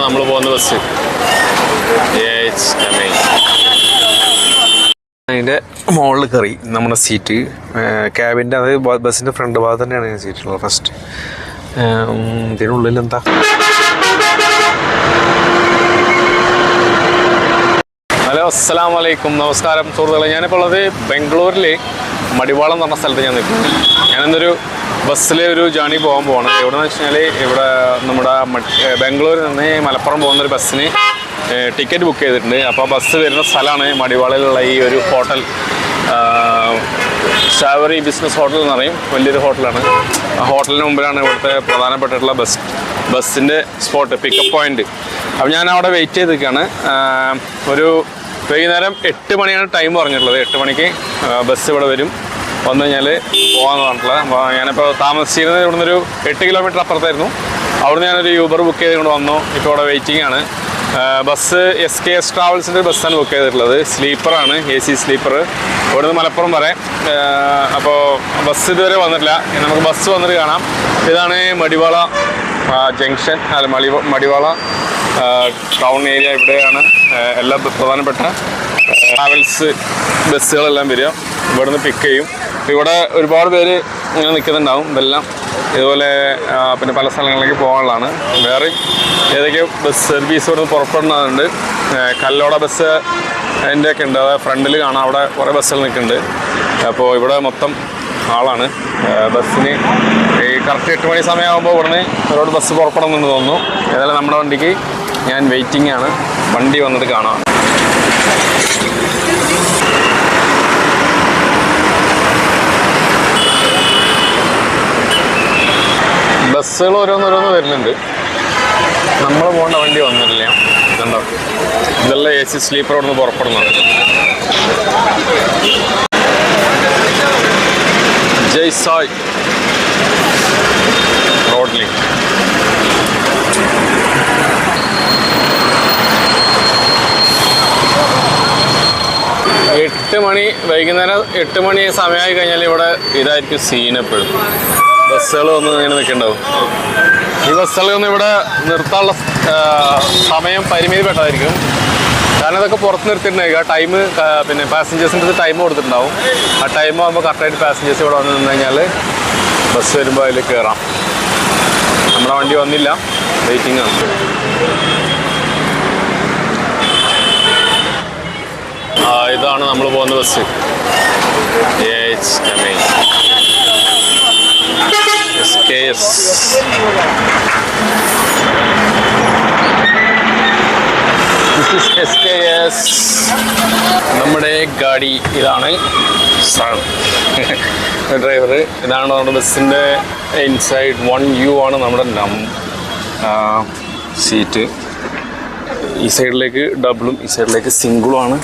നമ്മൾ പോകുന്ന ബസ്. അതിൻ്റെ മുകളിൽ കയറി നമ്മുടെ സീറ്റ് ക്യാബിൻ്റെ അത് ബസ്സിൻ്റെ ഫ്രണ്ട് ഭാഗത്ത് തന്നെയാണ് ഞാൻ സീറ്റുള്ളത് ഫസ്റ്റ്. ഇതിനുള്ളിൽ എന്താ ഹലോ അസ്സലാമു അലൈക്കും, നമസ്കാരം സുഹൃത്തുക്കളെ. ഞാനിപ്പോൾ ഉള്ളത് ബാംഗ്ലൂരിൽ മടിവാളം എന്ന് പറഞ്ഞ സ്ഥലത്ത് ഞാൻ നിൽക്കുന്നു. ഞാനിന്നൊരു ബസ്സിൽ ഒരു ജേണി പോകാൻ പോവാണ്. എവിടെയെന്ന് വെച്ച് കഴിഞ്ഞാൽ ഇവിടെ നമ്മുടെ ബാംഗ്ലൂരിൽ നിന്ന് മലപ്പുറം പോകുന്നൊരു ബസ്സിന് ടിക്കറ്റ് ബുക്ക് ചെയ്തിട്ടുണ്ട്. അപ്പോൾ ബസ് വരുന്ന സ്ഥലമാണ് മടിവാളയിലുള്ള ഈ ഒരു ഹോട്ടൽ, ഷാവറി ബിസിനസ് ഹോട്ടൽ എന്ന് പറയും. വലിയൊരു ഹോട്ടലാണ്. ആ ഹോട്ടലിന് മുമ്പിലാണ് ഇവിടുത്തെ പ്രധാനപ്പെട്ടിട്ടുള്ള ബസ്സിൻ്റെ സ്പോട്ട്, പിക്കപ്പ് പോയിന്റ്. അപ്പോൾ ഞാൻ അവിടെ വെയിറ്റ് ചെയ്ത് നിൽക്കുകയാണ്. ഒരു വൈകുന്നേരം 8 മണിയാണ് ടൈം പറഞ്ഞിട്ടുള്ളത്. 8 മണിക്ക് ബസ് ഇവിടെ വരും. വന്നു കഴിഞ്ഞാൽ പോകാമെന്ന് പറഞ്ഞിട്ടുള്ളത്. അപ്പോൾ ഞാനിപ്പോൾ താമസിച്ചിരുന്നത് ഇവിടെ നിന്നൊരു 8 കിലോമീറ്റർ അപ്പുറത്തായിരുന്നു. അവിടുന്ന് ഞാനൊരു യൂബർ ബുക്ക് ചെയ്തുകൊണ്ട് വന്നു. ഇപ്പോൾ ഇവിടെ വെയിറ്റിംഗ് ആണ്. ബസ് SKS ട്രാവൽസിൻ്റെ ബസ്സാണ് ബുക്ക് ചെയ്തിട്ടുള്ളത്. സ്ലീപ്പറാണ്, AC സ്ലീപ്പർ. ഇവിടെ നിന്ന് മലപ്പുറം വരെ. അപ്പോൾ ബസ് ഇതുവരെ വന്നിട്ടില്ല. നമുക്ക് ബസ് വന്നിട്ട് കാണാം. ഇതാണ് മടിവാള ജംഗ്ഷൻ, അല്ല മടിവാള ടൗൺ ഏരിയ. ഇവിടെയാണ് എല്ലാ പ്രധാനപ്പെട്ട ട്രാവൽസ് ബസ്സുകളെല്ലാം വരിക. ഇവിടെ നിന്ന് പിക്ക് ചെയ്യും. ഇവിടെ ഒരുപാട് പേര് ഇങ്ങനെ നിൽക്കുന്നുണ്ടാവും. ഇതെല്ലാം ഇതുപോലെ പിന്നെ പല സ്ഥലങ്ങളിലേക്ക് പോകാനുള്ളതാണ്. വേറെ ഏതൊക്കെ ബസ് സർവീസ് ഇവിടെ നിന്ന് പുറപ്പെടുന്നുണ്ട്. കല്ലോട ബസ് അതിൻ്റെ ഒക്കെ ഉണ്ട്. അതായത് ഫ്രണ്ടിൽ കാണാം, അവിടെ കുറേ ബസ്സുകൾ നിൽക്കുന്നുണ്ട്. അപ്പോൾ ഇവിടെ മൊത്തം ആളാണ്. ബസ്സിന് ഈ കറക്റ്റ് 8 മണി സമയമാകുമ്പോൾ ഇവിടുന്ന് ഒരുപാട് ബസ് പുറപ്പെടുന്നുണ്ടെന്ന് തോന്നുന്നു. ഏതായാലും നമ്മുടെ വണ്ടിക്ക് ഞാൻ വെയിറ്റിംഗ് ആണ്. വണ്ടി വന്നിട്ട് കാണാം. ബസ്സുകൾ ഓരോന്നോരോന്ന് വരുന്നുണ്ട്. നമ്മൾ പോകേണ്ട വണ്ടി വന്നിട്ടില്ല. ഇതുണ്ടോ, ഇതെല്ലാം AC സ്ലീപ്പർ അവിടെ നിന്ന് പുറപ്പെടുന്നതാണ്. ജയ്സായ് റോഡിൽ 8 മണി, വൈകുന്നേരം 8 മണി സമയമായി കഴിഞ്ഞാൽ ഇവിടെ ഇതായിരിക്കും സീൻ. എപ്പോഴും ബസ്സുകൾ വന്ന് ഇങ്ങനെ നിൽക്കുന്നുണ്ടാവും. ഈ ബസ്സുകളൊന്നും ഇവിടെ നിർത്താനുള്ള സമയം പരിമിതിപ്പെട്ടതായിരിക്കും. കാരണം ഇതൊക്കെ പുറത്ത് നിർത്തിയിട്ടുണ്ടായിരിക്കും. ആ ടൈം പിന്നെ പാസഞ്ചേഴ്സിൻ്റെ ടൈം കൊടുത്തിട്ടുണ്ടാവും. ആ ടൈം ആകുമ്പോൾ കറക്റ്റായിട്ട് പാസഞ്ചേഴ്സ് ഇവിടെ വന്നു നിന്ന് കഴിഞ്ഞാൽ ബസ് വരുമ്പോൾ അതിൽ കയറാം. നമ്മുടെ വണ്ടി വന്നില്ല, വെയിറ്റിംഗ് ആണ്. ഇതാണ് നമ്മൾ പോകുന്ന ബസ്. SKS. SKS നമ്മുടെ ഗാഡി. ഇതാണ് ഡ്രൈവർ. ഇതാണ് നമ്മുടെ ബസ്സിൻ്റെ ഇൻസൈഡ്. 1U ആണ് നമ്മുടെ സീറ്റ്. ഈ സൈഡിലേക്ക് ഡബിളും ഈ സൈഡിലേക്ക് സിംഗിളും ആണ്.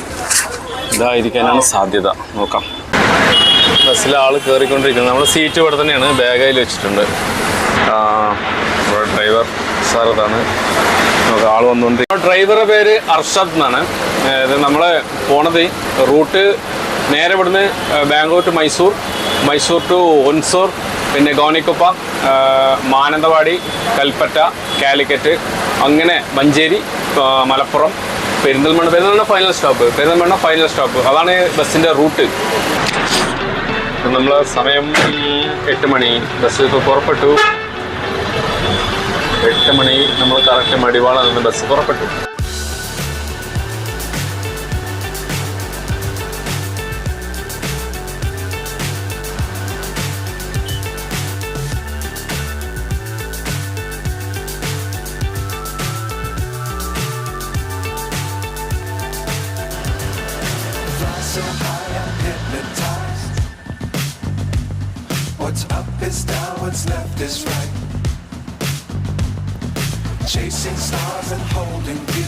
ഇതായിരിക്കാനാണ് സാധ്യത. നോക്കാം. ബസ്സിൽ ആൾ കയറിക്കൊണ്ടിരിക്കുന്നത്. നമ്മുടെ സീറ്റ് ഇവിടെ തന്നെയാണ്, ബാഗിൽ വെച്ചിട്ടുണ്ട്. ഡ്രൈവർ സാർ ഇതാണ്. നമുക്ക് ആൾ വന്നുകൊണ്ടിരിക്കും. ഡ്രൈവറുടെ പേര് അർഷദ് എന്നാണ്. ഇത് നമ്മൾ പോണത് റൂട്ട് നേരെ ഇവിടുന്ന് ബാംഗ്ലൂർ ടു മൈസൂർ, മൈസൂർ ടു ഒൻസൂർ, പിന്നെ ഗോനിക്കൊപ്പ, മാനന്തവാടി, കൽപ്പറ്റ, കാലിക്കറ്റ്, അങ്ങനെ മഞ്ചേരി, മലപ്പുറം, പെരിന്തൽമണ്ണ ഫൈനൽ സ്റ്റോപ്പ്. അതാണ് ബസ്സിൻ്റെ റൂട്ട്. നമ്മൾ സമയം 8 മണി. ബസ് ഇപ്പോൾ പുറപ്പെട്ടു. 8 മണി നമ്മൾ കറക്റ്റ് മടിവാള നിന്ന് ബസ് പുറപ്പെട്ടു. So high I'm hypnotized. What's up is down, what's left is right. Chasing stars and holding you.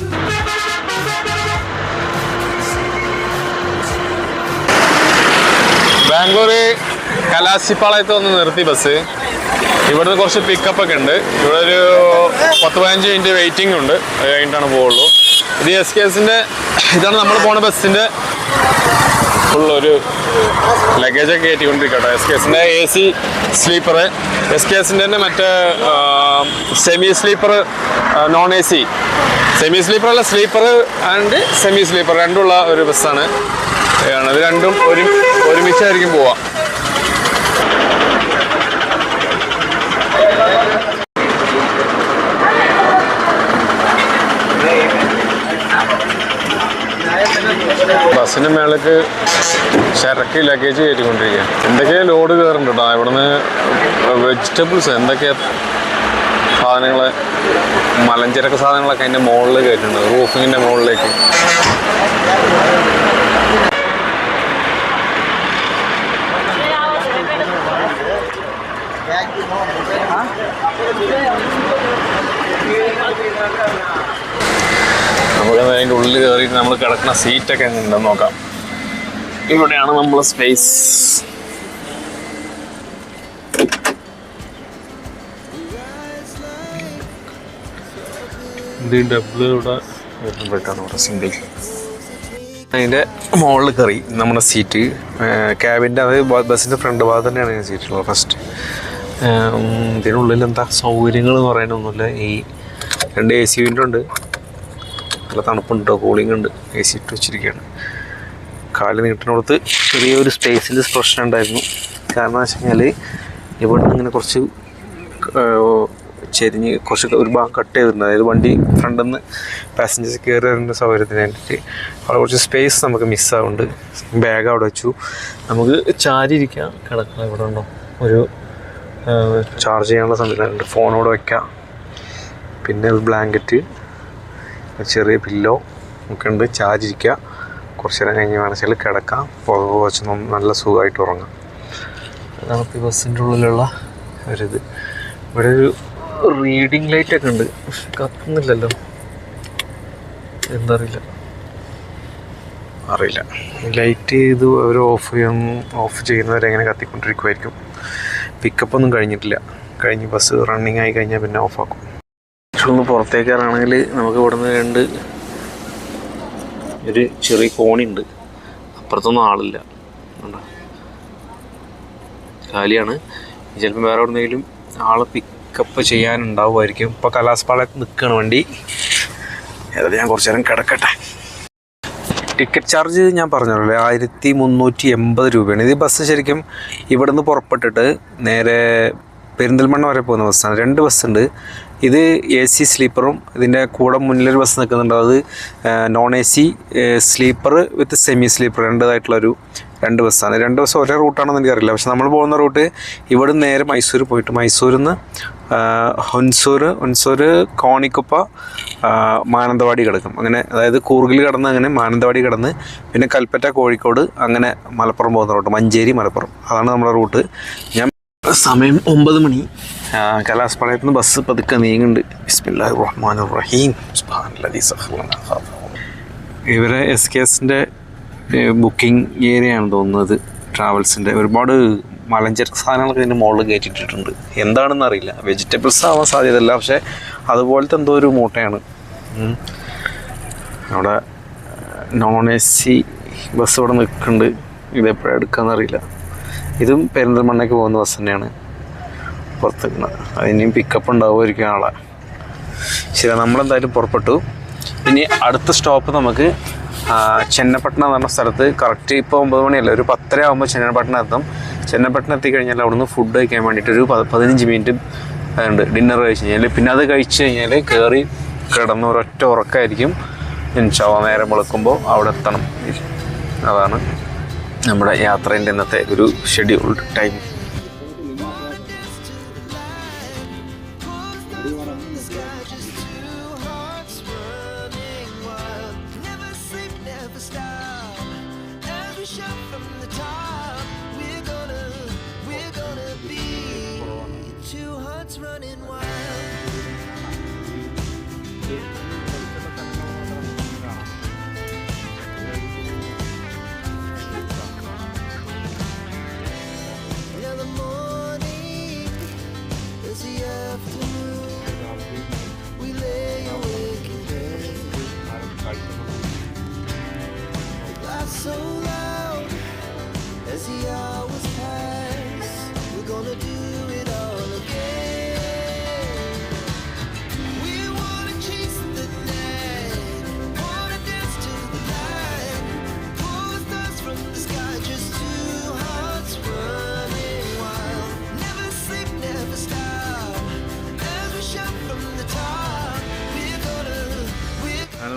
Bangalore കലാസിപ്പാളയത്ത് വന്ന് നിർത്തി ബസ്. ഇവിടുന്ന് കുറച്ച് പിക്കപ്പ് ഒക്കെ ഉണ്ട്. ഇവിടെ ഒരു 10-15 മിനിറ്റ് വെയിറ്റിംഗ് ഉണ്ട്. അത് കഴിഞ്ഞിട്ടാണ് പോവുള്ളൂ. ഇത് SKSൻ്റെ ഇതാണ് നമ്മൾ പോണ ബസ്സിൻ്റെ ഫുൾ ഒരു ലഗേജൊക്കെ കയറ്റിക്കൊണ്ടിരിക്കട്ടോ. SKSൻ്റെ AC സ്ലീപ്പർ, SKSൻ്റെ തന്നെ മറ്റേ semi sleeper, non AC, semi sleeper അല്ല, സ്ലീപ്പർ ആൻഡ് സെമി സ്ലീപ്പർ രണ്ടുമുള്ള ഒരു ബസ്സാണ്. ഇത് രണ്ടും ഒരുമിച്ചായിരിക്കും പോവാം. ബസ്സിൻ്റെ മേലേക്ക് ചരക്ക് ലഗേജ് കയറ്റിക്കൊണ്ടിരിക്കുക. എന്തൊക്കെയാണ് ലോഡ് കയറുന്നുണ്ട് കേട്ടോ. ഇവിടുന്ന് വെജിറ്റബിൾസ് എന്തൊക്കെയാ സാധനങ്ങൾ, മലഞ്ചരക്ക് സാധനങ്ങളൊക്കെ അതിൻ്റെ മുകളിൽ കയറ്റുന്നുണ്ട്, റൂഫിങ്ങിൻ്റെ മുകളിലേക്ക്. നമുക്ക് അതിൻ്റെ ഉള്ളിൽ കയറിയിട്ട് നമ്മൾ കിടക്കുന്ന സീറ്റൊക്കെ ഉണ്ടെന്ന് നോക്കാം. ഇവിടെയാണ് നമ്മൾ സ്പേസ്. ഇത് ഡബിൾ ഇവിടെ വരുമ്പോഴേക്കാണ് ഇവിടെ സിംഗിൾ. അതിൻ്റെ മുകളിൽ കയറി നമ്മുടെ സീറ്റ്, ക്യാബിൻ്റെ അത് ബസ്സിൻ്റെ ഫ്രണ്ട് ഭാഗത്ത് തന്നെയാണ് ഞാൻ സീറ്റുള്ളത് ഫസ്റ്റ്. ഇതിനുള്ളിൽ എന്താ സൗകര്യങ്ങൾ എന്ന് പറയാനൊന്നുമില്ല. ഈ 2 AC വിൻഡോ ഉണ്ട്, നല്ല തണുപ്പുണ്ട്, കൂളിംഗ് ഉണ്ട്, AC ഇട്ട് വെച്ചിരിക്കുകയാണ്. കാല് നീട്ടിനടുത്ത് ചെറിയൊരു സ്പേസിൽ പ്രശ്നം ഉണ്ടായിരുന്നു. കാരണം എന്ന് വെച്ച് കഴിഞ്ഞാൽ ഇവിടെ നിന്ന് ഇങ്ങനെ കുറച്ച് ചെരിഞ്ഞ് കുറച്ച് ഒരു ഭാഗം കട്ട് ചെയ്തിട്ടുണ്ട്. അതായത് വണ്ടി ഫ്രണ്ടിൽ നിന്ന് പാസഞ്ചേഴ്സ് കയറി വരുന്ന സൗകര്യത്തിന് വേണ്ടിയിട്ട് അവിടെ കുറച്ച് സ്പേസ് നമുക്ക് മിസ്സാവുന്നുണ്ട്. ബാഗ് അവിടെ വെച്ചു. നമുക്ക് ചാരിയിരിക്കാം, കിടക്കാം. ഇവിടെ ഉണ്ടോ ഒരു ചാർജ് ചെയ്യാനുള്ള സംവിധാനമുണ്ട്, ഫോണോടെ വയ്ക്കാം. പിന്നെ ഒരു ബ്ലാങ്കറ്റ്, ചെറിയ പില്ലോ ഒക്കെ ഉണ്ട്. ചാർജിരിക്കുക, കുറച്ച് നേരം കഴിഞ്ഞ് വേണമെങ്കിൽ കിടക്കാം, കുറച്ച് നല്ല സുഖമായിട്ട് ഉറങ്ങാം. അതാണ് ഇപ്പോൾ ഈ ബസ്സിൻ്റെ ഉള്ളിലുള്ള ഒരിത്. ഇവിടെ ഒരു റീഡിങ് ലൈറ്റൊക്കെ ഉണ്ട്, പക്ഷെ കത്തുന്നില്ലല്ലോ, എന്താ അറിയില്ല. ലൈറ്റ് ഇത് അവർ ഓഫ് ചെയ്യുന്നവരെ എങ്ങനെ കത്തിക്കൊണ്ടിരിക്കുമായിരിക്കും. പിക്കപ്പൊന്നും കഴിഞ്ഞിട്ടില്ല, കഴിഞ്ഞ് ബസ് റണ്ണിങ് ആയി കഴിഞ്ഞാൽ പിന്നെ ഓഫാക്കും. ഒന്ന് പുറത്തേക്ക് ഇറങ്ങണമെങ്കിൽ നമുക്ക് ഇവിടെ നിന്ന് ഒരു ചെറിയ കോണിയുണ്ട്, അപ്പുറത്തൊന്നും ആളില്ല, കാലിയാണ്. ചിലപ്പോൾ വേറെ എവിടെന്നെങ്കിലും ആളെ പിക്കപ്പ് ചെയ്യാനുണ്ടാവുമായിരിക്കും. ഇപ്പോൾ കലാസ്പാളത്ത് നിൽക്കുകയാണ് വണ്ടി. ഏതായാലും ഞാൻ കുറച്ച് നേരം കിടക്കട്ടെ. ടിക്കറ്റ് ചാർജ് ഞാൻ പറഞ്ഞല്ലോ 1380 രൂപയാണ്. ഇത് ബസ് ശരിക്കും ഇവിടെ നിന്ന് പുറപ്പെട്ടിട്ട് നേരെ പെരിന്തൽമണ്ണ വരെ പോകുന്ന ബസ്സാണ്. 2 ബസ്സുണ്ട്. ഇത് AC സ്ലീപ്പറും ഇതിൻ്റെ കൂടെ മുന്നിലൊരു ബസ് നിൽക്കുന്നുണ്ട്, അത് നോൺ AC സ്ലീപ്പർ വിത്ത് സെമി സ്ലീപ്പർ രണ്ടതായിട്ടുള്ളൊരു 2 ബസ്സാണ്. 2 ബസ് ഒരേ റൂട്ടാണെന്ന് എനിക്കറിയില്ല. പക്ഷെ നമ്മൾ പോകുന്ന റൂട്ട് ഇവിടെ നേരെ മൈസൂർ പോയിട്ട് മൈസൂരിൽ നിന്ന് ഹൊൻസൂർ കോണിക്കുപ്പ മാനന്തവാടി കിടക്കും. അങ്ങനെ അതായത് കൂർഗിൽ കിടന്ന് അങ്ങനെ മാനന്തവാടി കിടന്ന് പിന്നെ കൽപ്പറ്റ കോഴിക്കോട് അങ്ങനെ മലപ്പുറം പോകുന്ന റൂട്ട്, മഞ്ചേരി മലപ്പുറം, അതാണ് നമ്മുടെ റൂട്ട്. ഞാൻ സമയം 9 മണി. കലാസ്പാളയത്ത് നിന്ന് ബസ് പതുക്കെ നീങ്ങുന്നുണ്ട്. ബിസ്മില്ലാഹിർ റഹ്മാനിർ റഹീം. സുബ്ഹാനല്ലദീ സഖറ ലനാ ഹാദാ. ഇവരെ SKSൻ്റെ ബുക്കിംഗ് ഏരിയയാണ് തോന്നുന്നത്, ട്രാവൽസിൻ്റെ. ഒരുപാട് മലഞ്ചരക്ക് സാധനങ്ങളൊക്കെ ഇതിൻ്റെ മുകളിൽ കയറ്റിയിട്ടുണ്ട്. എന്താണെന്ന് അറിയില്ല, വെജിറ്റബിൾസ് ആവാൻ സാധ്യതയില്ല, പക്ഷേ അതുപോലത്തെ എന്തോ ഒരു മൂട്ടയാണ്. അവിടെ നോൺ AC ബസ് ഇവിടെ നിൽക്കുന്നുണ്ട്. ഇതെപ്പോഴാണ് എടുക്കാമെന്നറിയില്ല. ഇതും പെരിന്തൽമണ്ണയ്ക്ക് പോകുന്ന ബസ് തന്നെയാണ് പുറത്ത് നിൽക്കുന്നത്. അതിനെയും പിക്കപ്പ് ഉണ്ടാവുമായിരിക്കും ആളെ. ശരി, നമ്മളെന്തായാലും പുറപ്പെട്ടു. ഇനി അടുത്ത സ്റ്റോപ്പ് നമുക്ക് ചെന്നപ്പട്ടണം എന്ന് പറഞ്ഞ സ്ഥലത്ത്. കറക്റ്റ് ഇപ്പോൾ 9 മണിയല്ല, ഒരു 10:30 ആകുമ്പോൾ ചെന്നപ്പട്ടണം എത്തും. ചെന്നപ്പട്ടണം എത്തിക്കഴിഞ്ഞാൽ അവിടുന്ന് ഫുഡ് കഴിക്കാൻ വേണ്ടിയിട്ട് ഒരു 15 മിനിറ്റ് ഉണ്ട്. ഡിന്നർ കഴിച്ച് കഴിഞ്ഞാൽ പിന്നെ അത് കഴിച്ച് കഴിഞ്ഞാൽ കയറി കിടന്ന് ഒരൊറ്റ ഉറക്കമായിരിക്കും. ഇൻഷാ അല്ലാഹ് നേരം വെളുക്കുമ്പോൾ അവിടെ എത്തണം. അതാണ് നമ്മുടെ യാത്രേൻ്റെ ഇന്നത്തെ ഒരു ഷെഡ്യൂൾഡ് ടൈം.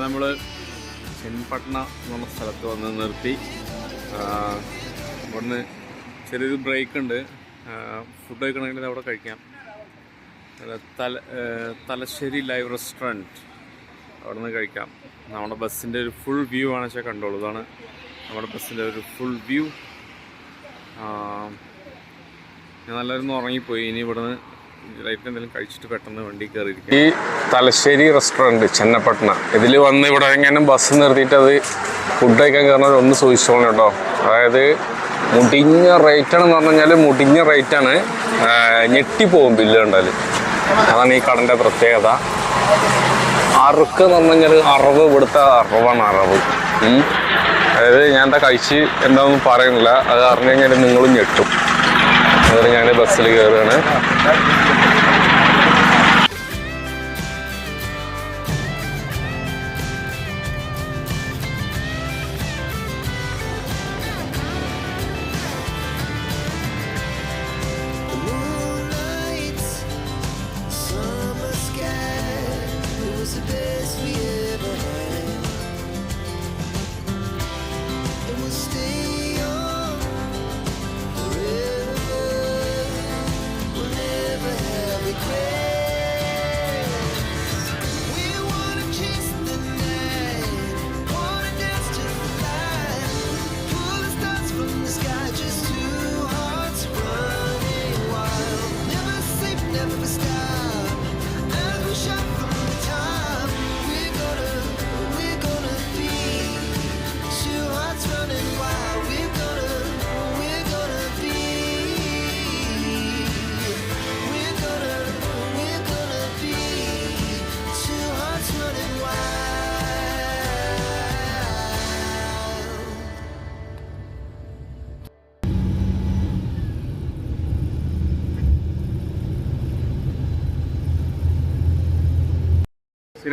നമ്മൾ ചെൻപട്ടണ എന്ന് പറഞ്ഞ സ്ഥലത്ത് വന്ന് നിർത്തി. ഇവിടുന്ന് ചെറിയൊരു ബ്രേക്ക് ഉണ്ട്. ഫുഡ് കഴിക്കണമെങ്കിൽ അവിടെ കഴിക്കാം. തലശ്ശേരി ലൈവ് റെസ്റ്റോറൻറ്റ്, അവിടെ നിന്ന് കഴിക്കാം. നമ്മുടെ ബസ്സിൻ്റെ ഒരു ഫുൾ വ്യൂ ആണ് വെച്ചാൽ കണ്ടോളൂ. ഇതാണ് നമ്മുടെ ബസ്സിൻ്റെ ഒരു ഫുൾ വ്യൂ. ഞാൻ നല്ലൊരു ഉറങ്ങിപ്പോയി. ഇനി ഇവിടുന്ന് ലൈറ്റ് എന്തെങ്കിലും കഴിച്ചിട്ട് പെട്ടെന്ന് വണ്ടി കയറിയിരിക്കും. ഈ തലശ്ശേരി റെസ്റ്റോറൻറ്റ് ചെന്നപ്പട്ടണ, ഇതിൽ വന്ന് ഇവിടെ എങ്ങനെ ബസ് നിർത്തിയിട്ട് അത് ഫുഡ് കഴിക്കാൻ കയറുന്നത് ഒന്ന് സൂക്ഷിച്ചോളൂ കേട്ടോ. അതായത് മുടിഞ്ഞ റേറ്റാണെന്ന് പറഞ്ഞു കഴിഞ്ഞാൽ മുടിഞ്ഞ റേറ്റാണ്. ഞെട്ടിപ്പോവും ബില്ല് കണ്ടാൽ. അതാണ് ഈ കടൻ്റെ പ്രത്യേകത. അറുക്ക് എന്ന് പറഞ്ഞു കഴിഞ്ഞാൽ അറവ്, ഇവിടുത്തെ അറവാണ് അറവ്. അതായത് ഞാൻ എന്താ കഴിച്ച് എന്താണെന്ന് പറയുന്നില്ല, അത് അറിഞ്ഞു കഴിഞ്ഞാൽ നിങ്ങളും ഞെട്ടും. അതുകൊണ്ട് ഞാൻ ബസ്സിൽ കയറുകയാണ്.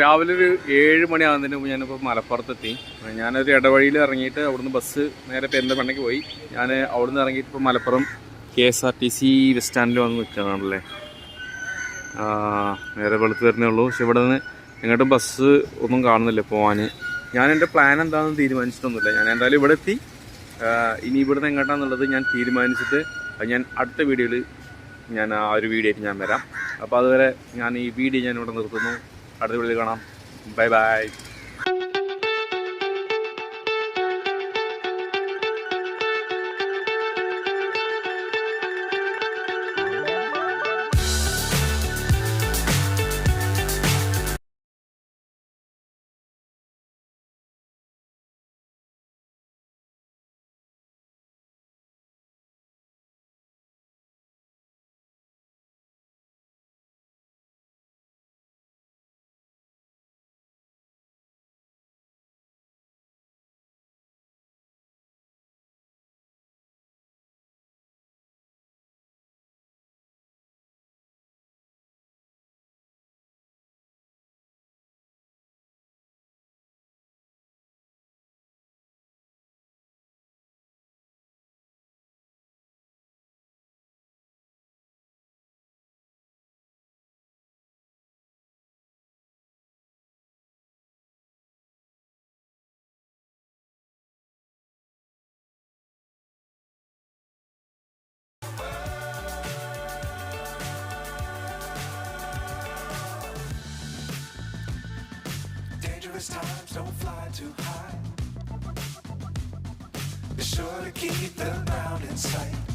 രാവിലെ ഒരു 7 മണിയാകുന്നതിന് മുമ്പ് ഞാനിപ്പോൾ മലപ്പുറത്തെത്തി. ഞാനൊരു ഇടവഴിയിൽ ഇറങ്ങിയിട്ട് അവിടുന്ന് ബസ് നേരെ പെരിന്തൽമണ്ണയ്ക്ക് പോയി. ഞാൻ അവിടുന്ന് ഇറങ്ങിയിട്ട് ഇപ്പോൾ മലപ്പുറം KSRTC ബസ് സ്റ്റാൻഡിൽ വന്ന് നിൽക്കുന്നതാണല്ലേ. നേരെ വെളുത്ത് വരുന്നേ ഉള്ളൂ. പക്ഷെ ഇവിടെ നിന്ന് എങ്ങോട്ടും ബസ് ഒന്നും കാണുന്നില്ല പോകാൻ. ഞാൻ എൻ്റെ പ്ലാൻ എന്താണെന്ന് തീരുമാനിച്ചിട്ടൊന്നുമില്ല. ഞാൻ എന്തായാലും ഇവിടെ എത്തി. ഇനി ഇവിടുന്ന് എങ്ങോട്ടാണെന്നുള്ളത് ഞാൻ തീരുമാനിച്ചിട്ട് ഞാൻ അടുത്ത വീഡിയോയിൽ ഞാൻ ആ ഒരു വീഡിയോ ആയിട്ട് ഞാൻ വരാം. അപ്പോൾ അതുവരെ ഞാൻ ഈ വീഡിയോ ഞാൻ ഇവിടെ നിർത്തുന്നു. അടുത്ത വീഡിയോയിൽ കാണാം. Bye bye. Dangerous times, don't fly too high. Be sure to keep the ground in sight.